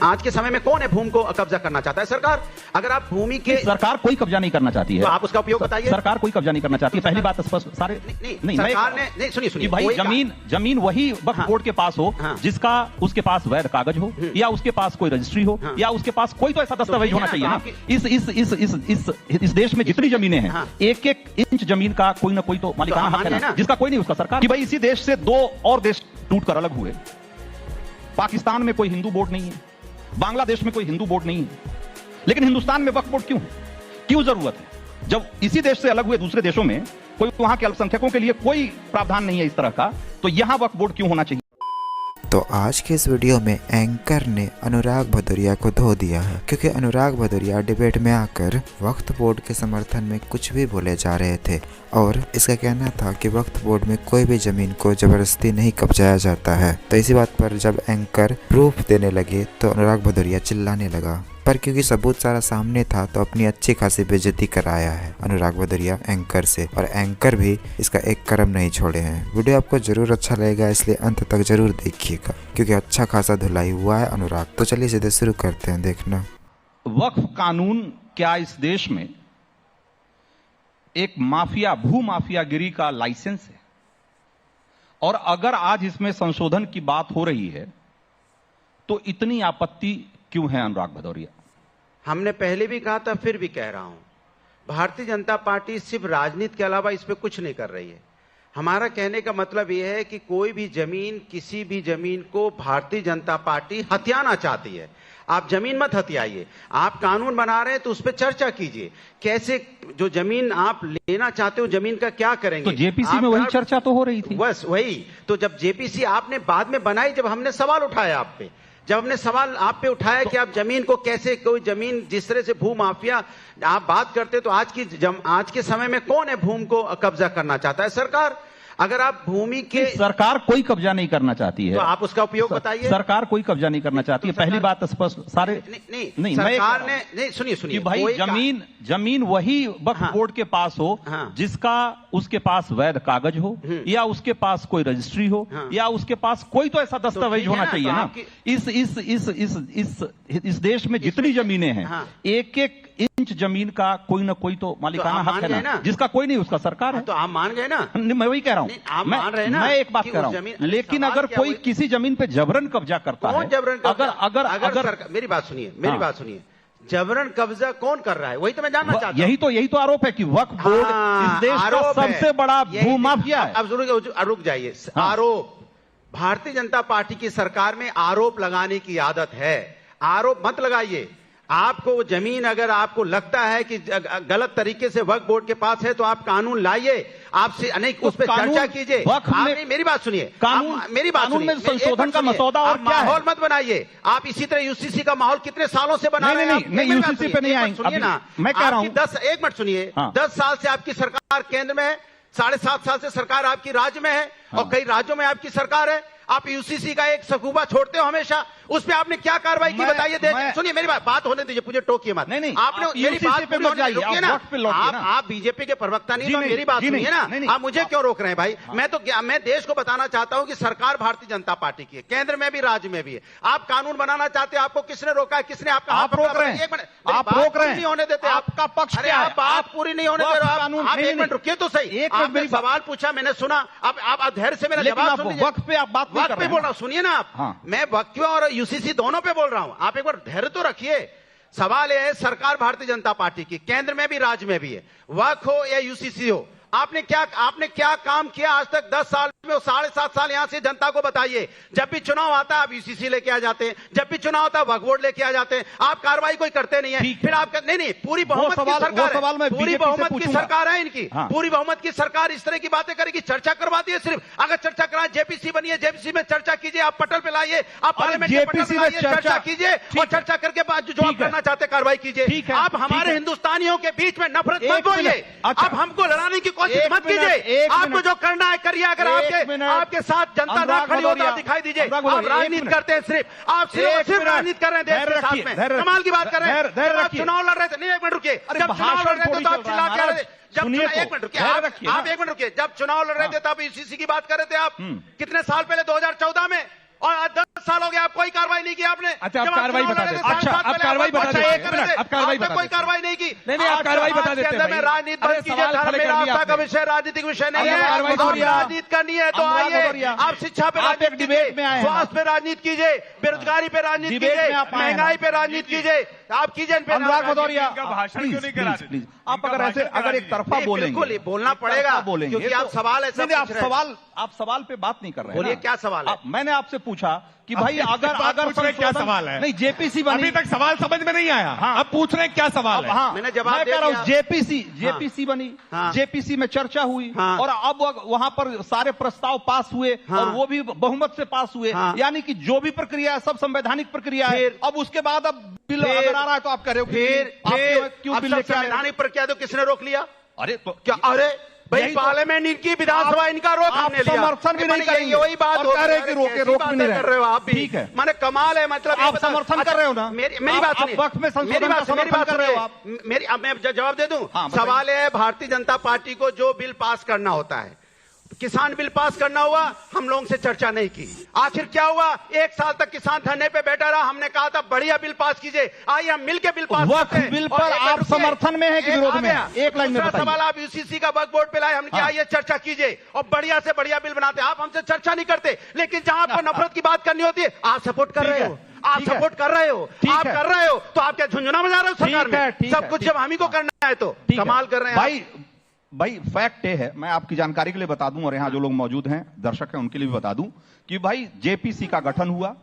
आज के समय में कौन है भूमि को कब्जा करना चाहता है? सरकार। अगर आप भूमि के सरकार कोई कब्जा नहीं करना चाहती है, तो आप उसका उपयोग बताइए। सरकार कोई कब्जा नहीं करना चाहती है, पहली बात स्पष्ट। सारे नहीं सरकार ने नहीं, सुनिए भाई, जमीन वही वक्फ बोर्ड के पास हो जिसका उसके पास वैध कागज हो, या उसके पास कोई रजिस्ट्री हो, या उसके पास कोई तो ऐसा दस्तावेज होना चाहिए ना। इस देश में जितनी जमीनें हैं, एक एक इंच जमीन का कोई ना कोई तो मालिकाना हक है ना, जिसका कोई नहीं उसका सरकार। कि भाई इसी देश से दो और देश टूटकर अलग हुए। पाकिस्तान में कोई हिंदू बोर्ड नहीं है, बांग्लादेश में कोई हिंदू बोर्ड नहीं है, लेकिन हिंदुस्तान में वक्फ बोर्ड क्यों है? क्यों जरूरत है? जब इसी देश से अलग हुए दूसरे देशों में कोई वहां के अल्पसंख्यकों के लिए कोई प्रावधान नहीं है इस तरह का, तो यहां वक्फ बोर्ड क्यों होना चाहिए? तो आज के इस वीडियो में एंकर ने अनुराग भदौरिया को धो दिया है, क्योंकि अनुराग भदौरिया डिबेट में आकर वक्फ बोर्ड के समर्थन में कुछ भी बोले जा रहे थे और इसका कहना था कि वक्फ बोर्ड में कोई भी जमीन को जबरदस्ती नहीं कब्जाया जाता है। तो इसी बात पर जब एंकर प्रूफ देने लगे तो अनुराग भदौरिया चिल्लाने लगा, पर क्योंकि सबूत सारा सामने था तो अपनी अच्छी खासी बेइज्जती कराया है अनुराग भदौरिया एंकर से, और एंकर भी इसका एक कर्म नहीं छोड़े हैं। वीडियो आपको जरूर अच्छा लगेगा, इसलिए अंत तक जरूर देखिएगा, क्योंकि अच्छा खासा धुलाई हुआ है अनुराग। तो चलिए सीधे शुरू करते हैं देखना। वक्फ कानून क्या इस देश में एक माफिया, भू माफियागिरी का लाइसेंस है? और अगर आज इसमें संशोधन की बात हो रही है तो इतनी आपत्ति क्यों है अनुराग भदौरिया? हमने पहले भी कहा था, फिर भी कह रहा हूं, भारतीय जनता पार्टी सिर्फ राजनीति के अलावा इस पे कुछ नहीं कर रही है। हमारा कहने का मतलब यह है कि कोई भी जमीन, किसी भी जमीन को भारतीय जनता पार्टी हथियाना चाहती है। आप जमीन मत हथियाइए, आप कानून बना रहे हैं तो उस पर चर्चा कीजिए, कैसे जो जमीन आप लेना चाहते हो जमीन का क्या करेंगे। तो जेपीसी में वही चर्चा तो हो रही थी, बस वही। तो जब जेपीसी आपने बाद में बनाई, जब हमने सवाल उठाया आप पे, जब हमने सवाल आप पे उठाया कि आप जमीन को कैसे, कोई जमीन जिस तरह से भू माफिया आप बात करते, तो आज के समय में कौन है भूमि को कब्जा करना चाहता है? सरकार। अगर आप भूमि के सरकार कोई कब्जा नहीं करना चाहती है, तो आप उसका उपयोग बताइए। सरकार कोई कब्जा नहीं करना चाहती है, पहली बात स्पष्ट। सारे नहीं सरकार ने नहीं, सुनिए भाई, जमीन वही वक्फ बोर्ड के पास हो जिसका उसके पास वैध कागज हो, या उसके पास कोई रजिस्ट्री हो, या उसके पास कोई तो ऐसा दस्तावेज होना चाहिए ना। इस देश में जितनी जमीनें हैं, एक एक इंच जमीन का कोई ना कोई तो मालिकाना हक है ना, जिसका कोई नहीं उसका सरकार है। तो आप मान गए ना? मैं वही कह रहा हूं, आप मान रहे हैं ना? मैं एक बात कह रहा हूं, लेकिन अगर कोई किसी जमीन पे जबरन कब्जा करता है, अगर मेरी बात सुनिए, जबरन कब्जा कौन कर रहा है? वही तो मैं जानना चाहता हूं। यही तो आरोप है कि वक्फ बोर्ड इस देश का सबसे बड़ा भू माफिया है। अब रुक जाइए। आरोप, भारतीय जनता पार्टी की सरकार में आरोप लगाने की आदत है। आरोप मत लगाइए। आपको वो जमीन अगर आपको लगता है कि गलत तरीके से वक्फ बोर्ड के पास है, तो आप कानून लाइए, आपसे अनेक उस पर चर्चा कीजिए। मेरी बात सुनिए, मेरी बात सुनिए, संशोधन का मसौदा और क्या है? माहौल मत बनाइए आप इसी तरह। यूसीसी का माहौल कितने सालों से बना रहे हैं? नहीं, यूसीसी पे नहीं आएंगे। सुनिए ना, मैं कह रहा हूं, 1 मिनट सुनिए। 10 साल से आपकी सरकार केंद्र में है, 7.5 साल से सरकार आपकी राज्य में है, और कई राज्यों में आपकी सरकार है। आप यूसीसी का एक सकूबा छोड़ते हो हमेशा, उस पे आपने क्या कार्रवाई की बताइए। सुनिए मेरी बात होने दीजिए, मुझे टोकिए मत। नहीं, आपने मेरी बात पे रुकिए ना। आप बीजेपी के प्रवक्ता नहीं, तो मेरी बात सुनिए ना। आप मुझे क्यों रोक रहे हैं भाई? मैं देश को बताना चाहता हूं कि सरकार भारतीय जनता पार्टी की है, केंद्र में भी राज्य में भी है। आप कानून बनाना चाहते हैं, आपको किसने रोका है? किसने आपका आप रोक रहे हैं? आप रोक रहे हैं, नहीं होने देते। आपका पक्ष क्या है? आप बात पूरी नहीं होने दे रहे। आप 1 मिनट रुकिए तो सही। आपने सवाल पूछा, मैंने सुना, अब आप धैर्य से मेरा जवाब सुन लीजिए। वक्त पे आप बात नहीं कर रहे हैं। बोल रहा हूं, सुनिए ना आप। मैं वक्फ और यूसीसी दोनों पे बोल रहा हूं, आप एक बार धैर्य तो रखिए। सवाल यह है, सरकार भारतीय जनता पार्टी की, केंद्र में भी राज्य में भी है, वक्फ हो या यूसीसी हो, आपने क्या काम किया आज तक 10 साल में? 7.5 साल यहां से जनता को बताइए। जब भी चुनाव आता है आप यूसीसी लेके आ जाते हैं, जब भी चुनाव होता है वक्फ बोर्ड लेके आ जाते हैं, आप कार्रवाई कोई करते नहीं है। फिर आप नहीं, पूरी बहुमत की सरकार है, पूरी बहुमत की सरकार है इनकी, पूरी बहुमत की सरकार इस तरह की बातें करेगी, चर्चा करवाती है सिर्फ। अगर चर्चा कराए, जेपीसी बनी है, जेपीसी में चर्चा कीजिए, आप पटल पे लाइए, आप पार्लियामेंट में पटल पे लाइए, चर्चा कीजिए, और चर्चा करके बाद जो आप करना चाहते कार्रवाई कीजिए। आप हमारे हिंदुस्तानियों के बीच में नफरत मत बोलिए, आप हमको लड़ाने की कोशिश मत कीजिए। आपको जो करना है करिए। अगर आपके साथ जनता ना खड़ी हो तो आप दिखाई दीजिए। आप राजनीति करते हैं, आप सिर्फ राजनीति कर रहे हैं देश के साथ में। कमाल की बात कर रहे हैं। आप चुनाव लड़ रहे थे, नहीं 1 मिनट रुकिए, जब चुनाव लड़ रहे थे तो आप चिल्ला के रहे थे। जब 1 मिनट रुकिए, आप 1 मिनट रुकिए, जब चुनाव लड़ रहे थे तब यूसीसी की बात कर रहे थे आप। कितने साल पहले? 2014 में और 10 साल हो गया, आप कोई कार्रवाई नहीं की आपने। अच्छा, आप जब कार्रवाई चुनाव बता लड़े देते थे, हैं। अच्छा, 7 साल आप पहले कार्रवाई बता आप देते हैं। एक कर रहे थे, आप कार्रवाई आपने बता कोई देते हैं। कार्रवाई नहीं की। नहीं, आप कार्रवाई बता देते हैं में भाई। राजनीति अरे बंद कीजिए, सवाल धर्म खड़े मेरा कर दिए आस्था का आपने। विषय, राजनीतिक विषय नहीं अरे है। कार्रवाई आप करिए। राजनीति करनी है तो अनुराग आइए, भदौरिया। आप शिक्षा पे आप एक राजनीति डिबेट में आए हैं। स्वास्थ्य पे राजनीति कीजिए, बेरोजगारी पे राजनीति डिबेट कीजिए, में आप आए हैं। महंगाई पे राजनीति कीजिए, आप कीजिए इन पे अनुराग राजनीति। भदौरिया, भाषण क्यों नहीं करा देते? प्लीज आप अगर ऐसे अगर एक तरफा नहीं, बोलेंगे, बिल्कुल, ये बोलना एक पड़ेगा, तरफा बोलेंगे क्योंकि तो- आप सवाल ऐसा नहीं, आप पूछ रहे हैं। आप सवाल पे बात नहीं कर रहे हैं बोलिए, ना। क्या सवाल है? मैंने आपसे पूछा कि भाई अगर बात पूछ रहे हैं, क्या संशोधन- सवाल है? नहीं, जेपीसी बनी अभी तक सवाल समझ में नहीं आया। हाँ। अब पूछ रहे हैं क्या सवाल है? हाँ, मैंने जवाब मैं दे कह रहा हूँ दिया। जेपीसी बनी, हाँ। जेपीसी में चर्चा हुई हाँ। और अब वहां पर सारे प्रस्ताव पास हुए हाँ। और वो भी बहुमत से पास हुए। हाँ। यानी कि जो भी प्रक्रिया है सब संवैधानिक प्रक्रिया है। फिर- अब उसके बाद अब बिल फिर- अगर आ रहा है तो आप कह रहे हो कि आप क्यों अब बिल सब लेके आए? संवैधानिक प्रक्रिया तो किसने रोक लिया? अरे तो क्या? अरे भाई, यही तो- पार्लियामेंट इनकी, विधानसभा आप- इनका रोक आप हमने लिया। समर्थन भी नहीं करेंगे वही बात और हो कह रहे हैं गई। कि रोक कैसी भी नहीं बातें रहे। कर रहे हो आप भी। ठीक है। माने कमाल है, मतलब ये आप बता- समर्थन अच्छा, कर रहे हो ना? मेरी आप- बात आप सुनिए। वक्त में संशोधन मेरी का बात समर्थन मेरी बात कर रहे हो सुनिए। आप। मेरी अब मैं जवाब दे दूं। हाँ, बताइए। सवाल है, भारतीय जनता पार्टी को जो बिल पास करना होता है, किसान बिल पास करना हुआ, हम लोगों से चर्चा नहीं की। आखिर क्या हुआ? 1 साल तक किसान धरने पे बैठा रहा। हमने कहा था बढ़िया बिल पास कीजिए, आइए हम मिलके बिल पास वक्फ करते हैं। बिल और पर एक आप रुकिए, समर्थन में हैं कि एक विरोध आ में? गया। एक लाइन में दूसरा बताइए। सवाल, आप यूसीसी का वक्फ बोर्ड पे लाए, हमने कहा हाँ। आइए चर्चा कीजिए और बढ़िया से बढ़िया बिल बनाते। आप हमसे चर्चा नहीं करते, लेकिन जहां आपको नफरत की बात करनी होती है, आप सपोर्ट कर ठीक रहे है, हो। आप ठीक है। सपोर्ट कर रहे हो, ठीक आप है। कर रहे हो, तो आप क्या झुंझुना बजा रहे हो सरकार ठीक है, में? ठीक सब है, कुछ ठीक जब हम ही को करना है तो ठीक है। कमाल कर रहे हैं आप। भाई फैक्ट ये है, मैं आपकी जानकारी के लिए बता दूं और यहां जो लोग मौजूद हैं दर्शक हैं उनके लिए भी बता दूं कि भाई जेपीसी का गठन हुआ,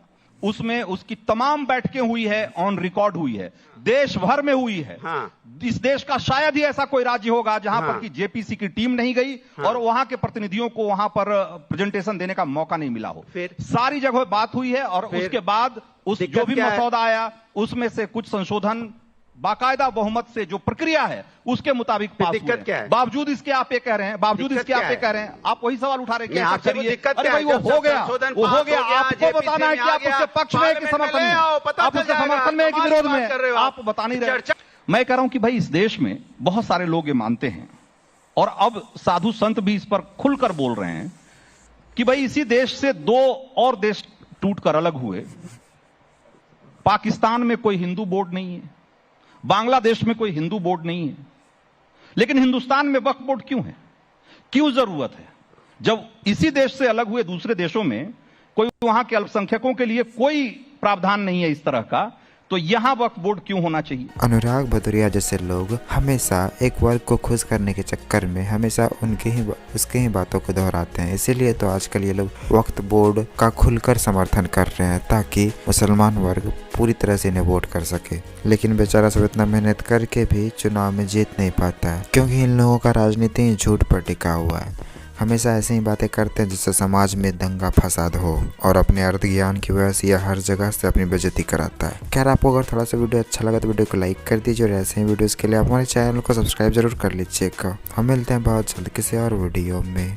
उसमें उसकी तमाम बैठकें हुई है, ऑन रिकॉर्ड हुई है, देश भर में हुई है। हाँ। इस देश का शायद ही ऐसा कोई राज्य होगा जहां हाँ। पर कि जेपीसी की टीम नहीं गई और वहां के प्रतिनिधियों को वहां पर प्रेजेंटेशन देने का मौका नहीं मिला हो। फिर? सारी जगह बात हुई है और फिर? उसके बाद उस दिक्कत जो भी क्या है? मसौदा आया उसमें से कुछ संशोधन बाकायदा बहुमत से जो प्रक्रिया है उसके मुताबिक पास दिक्कत हुए। क्या है? बावजूद इसके आप ये कह रहे हैं, बावजूद दिक्कत इसके क्या आप ये है? कह रहे हैं, आप वही सवाल उठा रहे हैं कि नहीं, ऐसा आपसे वो करिए। दिक्कत अरे क्या भाई है? वो जब हो गया, संशोधन वो हो पास गया, हो गया, आपको JPC बताना है में कि आ आप गया, उसके पक्ष में है कि पार्लियामेंट में समर्थन ले आओ, में, पता आप चल उसके जाएगा, समर्थन में है कि कमाल की विरोध बात में, कर रहे हो आप बता नहीं रहे। चर्चा- मैं कह रहा हूं कि भाई इस देश में बहुत सारे लोग ये मानते हैं और अब साधु संत भी इस पर खुलकर बोल रहे हैं कि भाई इसी देश से 2 और देश टूटकर अलग हुए। पाकिस्तान में कोई हिंदू बोर्ड नहीं है, बांग्लादेश में कोई हिंदू बोर्ड नहीं है, लेकिन हिंदुस्तान में वक्फ बोर्ड क्यों है? क्यों जरूरत है? जब इसी देश से अलग हुए दूसरे देशों में कोई वहां के अल्पसंख्यकों के लिए कोई प्रावधान नहीं है इस तरह का, तो यहां वक्फ बोर्ड क्यों होना चाहिए? अनुराग भदौरिया जैसे लोग हमेशा एक वर्ग को खुश करने के चक्कर में हमेशा उसके ही बातों को दोहराते हैं। इसीलिए तो आजकल ये लोग वक्फ बोर्ड का खुलकर समर्थन कर रहे हैं ताकि मुसलमान वर्ग पूरी तरह से इन्हें वोट कर सके। लेकिन बेचारा सब इतना मेहनत करके भी चुनाव में जीत नहीं पाता है, क्योंकि इन लोगों का राजनीति झूठ पर टिका हुआ है। हमेशा ऐसे ही बातें करते हैं जिससे समाज में दंगा फसाद हो और अपने अर्ध ज्ञान की वजह से यह हर जगह से अपनी बेइज्जती कराता है। खैर, आपको अगर थोड़ा सा वीडियो अच्छा लगा तो वीडियो को लाइक कर दीजिए और ऐसे ही वीडियोस के लिए आप हमारे चैनल को सब्सक्राइब जरूर कर लीजिएगा। हम मिलते हैं बहुत जल्द किसी और वीडियो में।